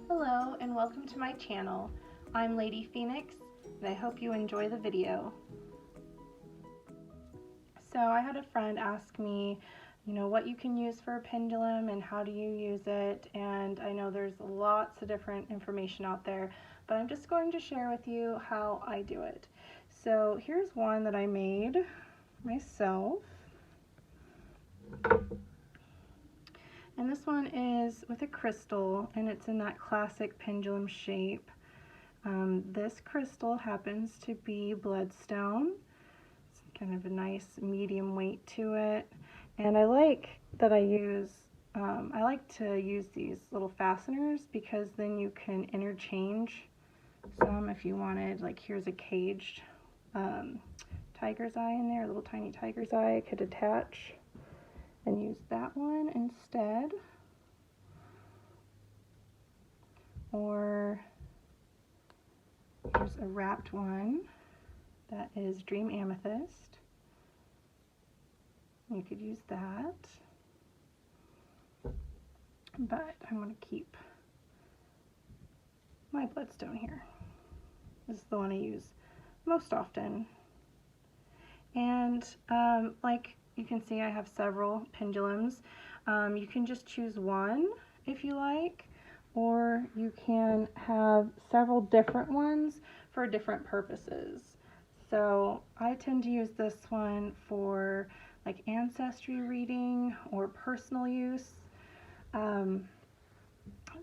Hello and welcome to my channel. I'm Lady Phoenix and I hope you enjoy the video. So I had a friend ask me, what you can use for a pendulum and how do you use it, and I know there's lots of different information out there, but I'm just going to share with you how I do it. So here's one that I made myself. And this one is with a crystal, and it's in that classic pendulum shape. This crystal happens to be bloodstone. It's kind of a nice medium weight to it. And I like that I like to use these little fasteners because then you can interchange some if you wanted. Like here's a caged tiger's eye in there, a little tiny tiger's eye I could attach and use that one instead. Or here's a wrapped one that is Dream Amethyst. You could use that, but I'm going to keep my bloodstone here. This is the one I use most often. And like you can see, I have several pendulums. You can just choose one if you like, or you can have several different ones for different purposes. So I tend to use this one for like ancestry reading or personal use.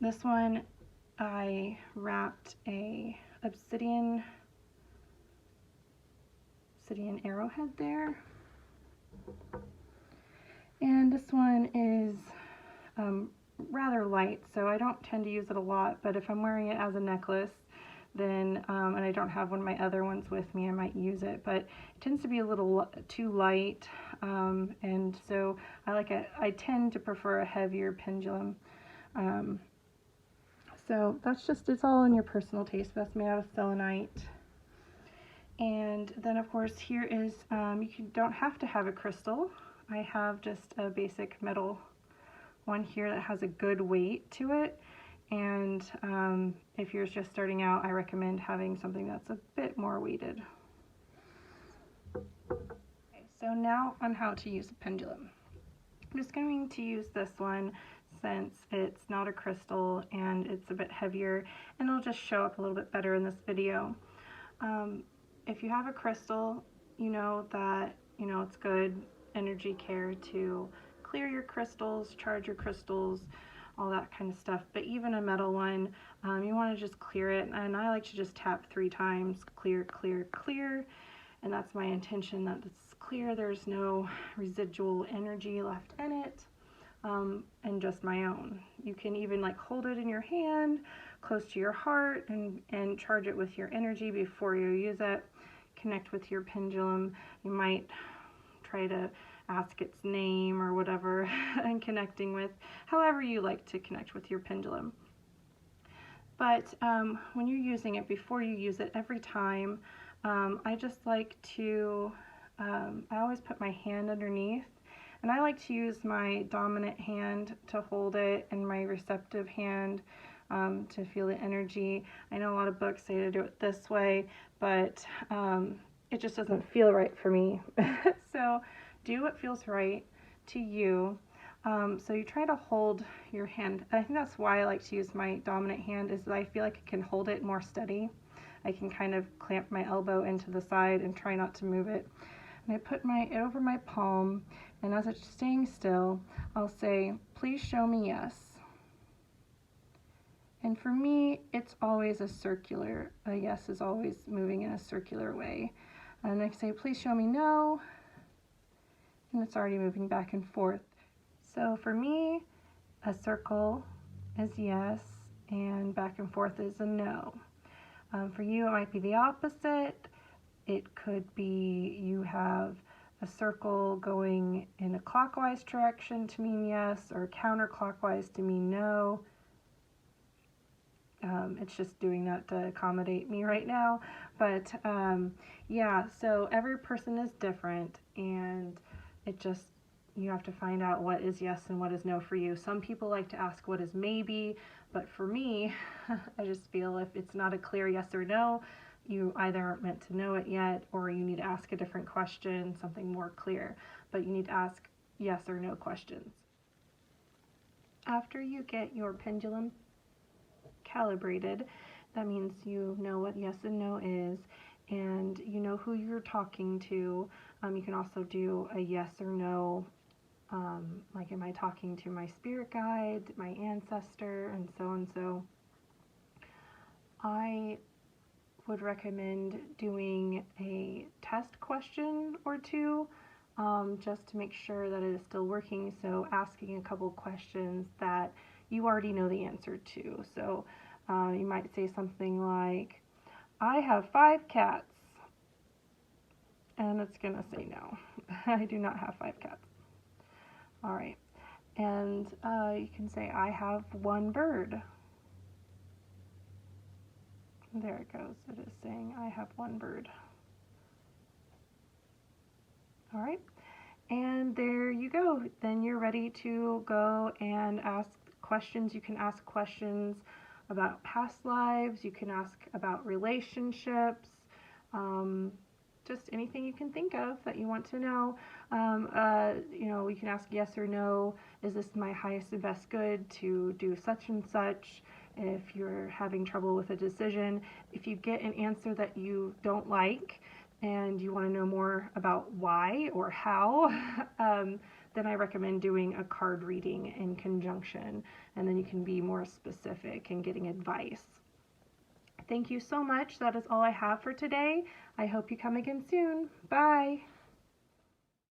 This one I wrapped a obsidian arrowhead there. And this one is rather light, so I don't tend to use it a lot, but if I'm wearing it as a necklace, then, and I don't have one of my other ones with me, I might use it, but it tends to be a little too light, and so I tend to prefer a heavier pendulum. So it's all in your personal taste. That's made out of selenite. And then of course here is, you don't have to have a crystal. I have just a basic metal one here that has a good weight to it. And if you're just starting out, I recommend having something that's a bit more weighted. Okay, so now on how to use a pendulum. I'm just going to use this one since it's not a crystal and it's a bit heavier, and it'll just show up a little bit better in this video. If you have a crystal, you know that it's good energy care to clear your crystals, charge your crystals, all that kind of stuff. But even a metal one, you want to just clear it, and I like to just tap 3 times, clear, clear, clear, and that's my intention, that it's clear, there's no residual energy left in it, and just my own. You can even like hold it in your hand close to your heart and charge it with your energy before you use it. Connect with your pendulum. You might try to ask its name or whatever and connecting with however you like to connect with your pendulum. But when you're using it, before you use it, every time, I just like to, I always put my hand underneath, and I like to use my dominant hand to hold it and my receptive hand to feel the energy. I know a lot of books say to do it this way, but it just doesn't feel right for me. So do what feels right to you. So you try to hold your hand. I think that's why I like to use my dominant hand, is that I feel like I can hold it more steady. I can kind of clamp my elbow into the side and try not to move it. And I put it over my palm, and as it's staying still, I'll say, please show me yes. And for me, it's always a yes is always moving in a circular way. And I say, please show me no, and it's already moving back and forth. So for me, a circle is yes, and back and forth is a no. For you, it might be the opposite. It could be you have a circle going in a clockwise direction to mean yes, or counterclockwise to mean no. It's just doing that to accommodate me right now. But yeah, so every person is different, and it just you have to find out what is yes and what is no for you. Some people like to ask what is maybe, but for me, I just feel if it's not a clear yes or no, you either aren't meant to know it yet, or you need to ask a different question, something more clear. But you need to ask yes or no questions. After you get your pendulum calibrated, that means you know what yes and no is, and you know who you're talking to. You can also do a yes or no, like am I talking to my spirit guide, my ancestor, and so and so. I would recommend doing a test question or two, just to make sure that it is still working. So asking a couple questions that you already know the answer to. So you might say something like, I have 5 cats. And it's going to say no. I do not have 5 cats. All right. And you can say, I have 1 bird. There it goes. It is saying I have 1 bird. All right. And there you go. Then you're ready to go and ask questions. You can ask questions about past lives. You can ask about relationships. Just anything you can think of that you want to know. You know, we can ask yes or no. Is this my highest and best good to do such and such? If you're having trouble with a decision, if you get an answer that you don't like and you want to know more about why or how, then I recommend doing a card reading in conjunction, and then you can be more specific in getting advice. Thank you so much. That is all I have for today. I hope you come again soon. Bye.